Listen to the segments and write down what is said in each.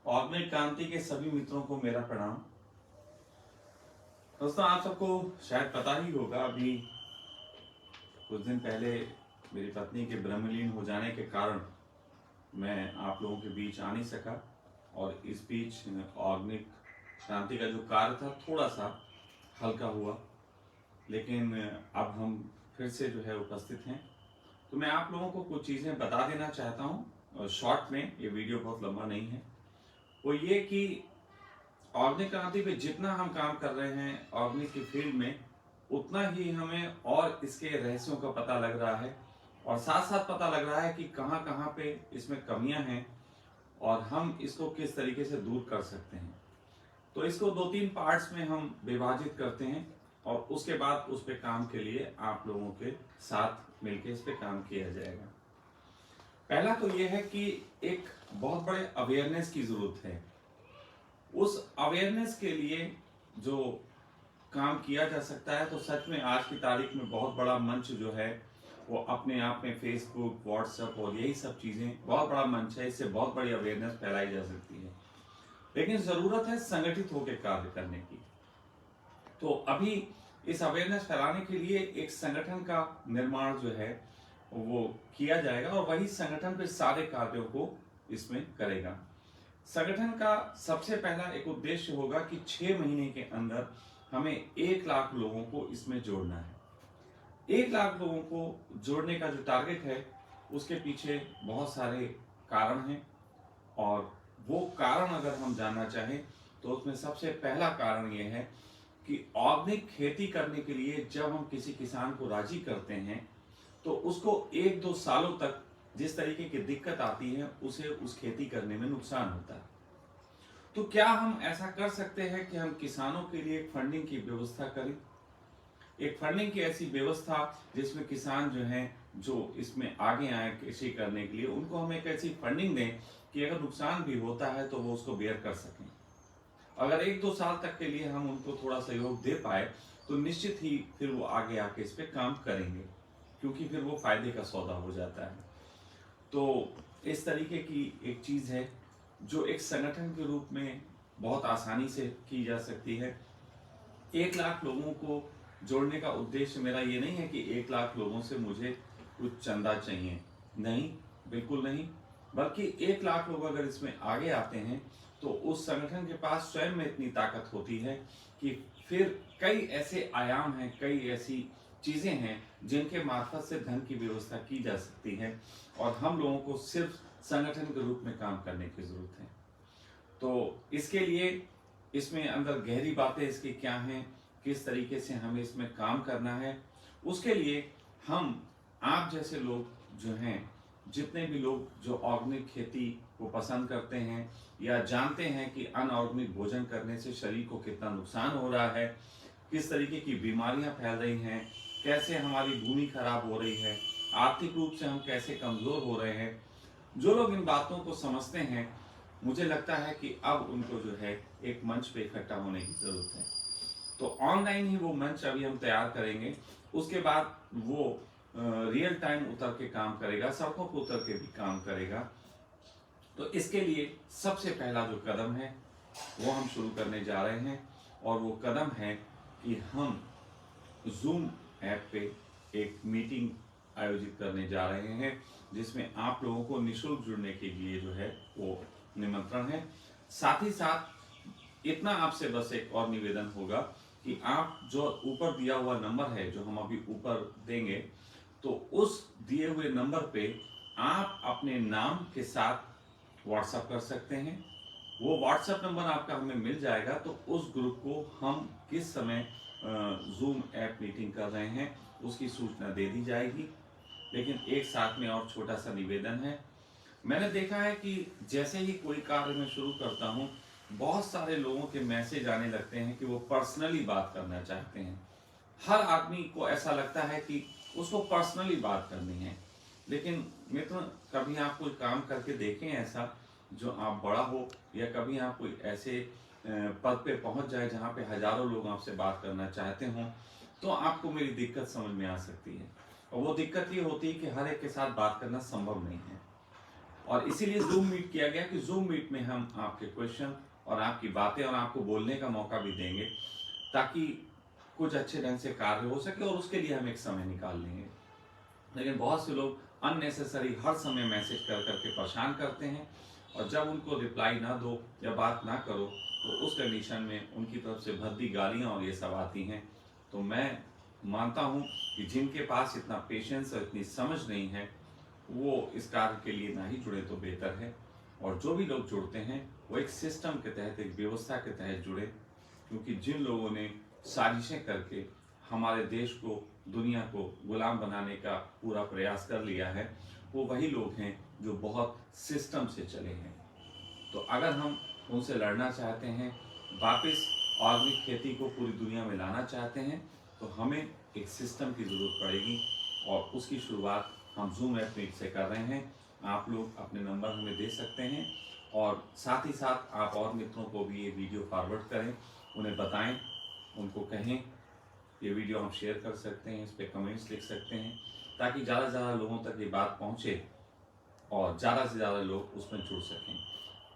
Organic क्रांति के सभी मित्रों को मेरा प्रणाम। दोस्तों, आप सबको शायद पता ही होगा, अभी कुछ दिन पहले मेरी पत्नी के ब्रह्मलीन हो जाने के कारण मैं आप लोगों के बीच आ नहीं सका और इस बीच ऑर्गेनिक क्रांति का जो कार्य था थोड़ा सा हल्का हुआ, लेकिन अब हम फिर से जो है उपस्थित हैं। तो मैं आप लोगों को कुछ चीज़ें बता देना चाहता हूँ शॉर्ट में, ये वीडियो बहुत लंबा नहीं है। वो ये कि ऑर्गेनिक क्रांति पे जितना हम काम कर रहे हैं ऑर्गेनिक की फील्ड में, उतना ही हमें और इसके रहस्यों का पता लग रहा है और साथ साथ पता लग रहा है कि कहाँ कहाँ पे इसमें कमियां हैं और हम इसको किस तरीके से दूर कर सकते हैं। तो इसको 2-3 पार्ट्स में हम विभाजित करते हैं और उसके बाद उस पे काम के लिए आप लोगों के साथ मिलकर इस पे काम किया जाएगा। पहला तो यह है कि एक बहुत बड़े अवेयरनेस की जरूरत है। उस अवेयरनेस के लिए जो काम किया जा सकता है, तो सच में आज की तारीख में बहुत बड़ा मंच जो है वो अपने आप में फेसबुक, व्हाट्सएप और यही सब चीजें बहुत बड़ा मंच है। इससे बहुत बड़ी अवेयरनेस फैलाई जा सकती है, लेकिन जरूरत है संगठित होकर कार्य करने की। तो अभी इस अवेयरनेस फैलाने के लिए एक संगठन का निर्माण जो है वो किया जाएगा और वही संगठन फिर सारे कार्यों को इसमें करेगा। संगठन का सबसे पहला एक उद्देश्य होगा कि 6 महीने के अंदर हमें 1 लाख लोगों को इसमें जोड़ना है। 1 लाख लोगों को जोड़ने का जो टारगेट है, उसके पीछे बहुत सारे कारण हैं और वो कारण अगर हम जानना चाहें तो उसमें सबसे पहला कारण ये है कि ऑर्गेनिक खेती करने के लिए जब हम किसी किसान को राजी करते हैं तो उसको 1-2 सालों तक जिस तरीके की दिक्कत आती है उसे उस खेती करने में नुकसान होता है। तो क्या हम ऐसा कर सकते हैं कि हम किसानों के लिए एक फंडिंग की व्यवस्था करें, एक फंडिंग की ऐसी व्यवस्था जिसमें किसान जो हैं जो इसमें आगे आए कृषि करने के लिए, उनको हम एक ऐसी फंडिंग दें कि अगर नुकसान भी होता है तो वो उसको बेयर कर सकें। अगर 1-2 साल तक के लिए हम उनको थोड़ा सहयोग दे पाए तो निश्चित ही फिर वो आगे आके इस पे काम करेंगे, क्योंकि फिर वो फायदे का सौदा हो जाता है। तो इस तरीके की एक चीज है जो एक संगठन के रूप में बहुत आसानी से की जा सकती है। 1 लाख लोगों को जोड़ने का उद्देश्य मेरा ये नहीं है कि 1 लाख लोगों से मुझे कुछ चंदा चाहिए, नहीं, बिल्कुल नहीं। बल्कि 1 लाख लोग अगर इसमें आगे आते हैं तो उस संगठन के पास स्वयं में इतनी ताकत होती है कि फिर कई ऐसे आयाम हैं, कई ऐसी चीजें हैं जिनके मार्फत से धन की व्यवस्था की जा सकती है और हम लोगों को सिर्फ संगठन के रूप में काम करने की जरूरत है। तो इसके लिए इसमें अंदर गहरी बातें इसकी क्या हैं, किस तरीके से हमें इसमें काम करना है, उसके लिए हम आप जैसे लोग जो हैं, जितने भी लोग जो ऑर्गेनिक खेती को पसंद करते हैं या जानते हैं कि अनऑर्गेनिक भोजन करने से शरीर को कितना नुकसान हो रहा है, किस तरीके की बीमारियां फैल रही हैं, कैसे हमारी भूमि खराब हो रही है, आर्थिक रूप से हम कैसे कमजोर हो रहे हैं, जो लोग इन बातों को समझते हैं, मुझे लगता है कि अब उनको जो है एक मंच पे इकट्ठा होने की जरूरत है। तो ऑनलाइन ही वो मंच अभी हम तैयार करेंगे, उसके बाद वो रियल टाइम उतर के काम करेगा, सड़कों पर उतर के भी काम करेगा। तो इसके लिए सबसे पहला जो कदम है वो हम शुरू करने जा रहे हैं और वो कदम है कि हम जूम ऐप पे एक मीटिंग आयोजित करने जा रहे हैं, जिसमें आप लोगों को निःशुल्क जुड़ने के लिए जो है वो निमंत्रण है। साथ ही साथ इतना आपसे बस एक और निवेदन होगा कि आप जो ऊपर दिया हुआ नंबर है जो हम अभी ऊपर देंगे, तो उस दिए हुए नंबर पे आप अपने नाम के साथ व्हाट्सएप कर सकते हैं। वो व्हाट्सएप नंबर आपका हमें मिल जाएगा, तो उस ग्रुप को हम किस समय जूम ऐप मीटिंग कर रहे हैं उसकी सूचना दे दी जाएगी। लेकिन एक साथ में और छोटा सा निवेदन है, मैंने देखा है कि जैसे ही कोई कार्य मैं शुरू करता हूँ, बहुत सारे लोगों के मैसेज आने लगते हैं कि वो पर्सनली बात करना चाहते हैं। हर आदमी को ऐसा लगता है कि उसको पर्सनली बात करनी है, लेकिन मित्र, कभी आप कोई काम करके देखें ऐसा जो आप बड़ा हो, या कभी आप कोई ऐसे पद पे पहुंच जाए जहाँ पे हजारों लोग आपसे बात करना चाहते हों, तो आपको मेरी दिक्कत समझ में आ सकती है। और वो दिक्कत ये होती है कि हर एक के साथ बात करना संभव नहीं है। और इसीलिए जूम मीट किया गया कि जूम मीट में हम आपके क्वेश्चन और आपकी बातें और आपको बोलने का मौका भी देंगे, ताकि कुछ अच्छे ढंग से कार्य हो सके, और उसके लिए हम एक समय निकाल लेंगे। लेकिन बहुत से लोग अननेसेसरी हर समय मैसेज कर करके परेशान करते हैं, और जब उनको रिप्लाई ना दो या बात ना करो तो उस कंडीशन में उनकी तरफ से भद्दी गालियाँ और ये सब आती हैं। तो मैं मानता हूँ कि जिनके पास इतना पेशेंस और इतनी समझ नहीं है वो इस कार्य के लिए ना ही जुड़े तो बेहतर है। और जो भी लोग जुड़ते हैं वो एक सिस्टम के तहत, एक व्यवस्था के तहत जुड़े, क्योंकि जिन लोगों ने साजिशें करके हमारे देश को, दुनिया को गुलाम बनाने का पूरा प्रयास कर लिया है, वो वही लोग हैं जो बहुत सिस्टम से चले हैं। तो अगर हम उनसे लड़ना चाहते हैं, वापस ऑर्गेनिक खेती को पूरी दुनिया में लाना चाहते हैं, तो हमें एक सिस्टम की ज़रूरत पड़ेगी, और उसकी शुरुआत हम जूम ऐप मीट से कर रहे हैं। आप लोग अपने नंबर हमें दे सकते हैं, और साथ ही साथ आप और मित्रों को भी ये वीडियो फॉरवर्ड करें, उन्हें बताएं, उनको कहें ये वीडियो हम शेयर कर सकते हैं, इस पर कमेंट्स लिख सकते हैं, ताकि ज़्यादा से ज़्यादा लोगों तक ये बात पहुँचे और ज़्यादा से ज़्यादा लोग उसमें जुड़ सकें।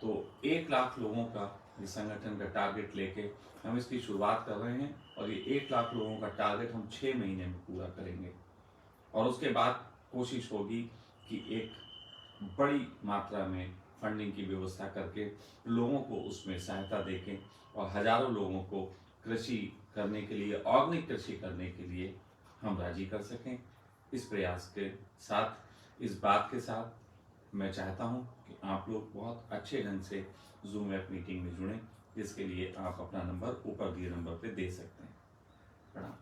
तो 1 लाख लोगों का इस संगठन का टारगेट लेके हम इसकी शुरुआत कर रहे हैं, और ये 1 लाख लोगों का टारगेट हम 6 महीने में पूरा करेंगे। और उसके बाद कोशिश होगी कि एक बड़ी मात्रा में फंडिंग की व्यवस्था करके लोगों को उसमें सहायता देके, और हजारों लोगों को कृषि करने के लिए, ऑर्गेनिक कृषि करने के लिए हम राजी कर सकें। इस प्रयास के साथ, इस बात के साथ मैं चाहता हूं कि आप लोग बहुत अच्छे ढंग से जूम ऐप मीटिंग में जुड़ें, जिसके लिए आप अपना नंबर ऊपर दिए नंबर पे दे सकते हैं। प्रणाम।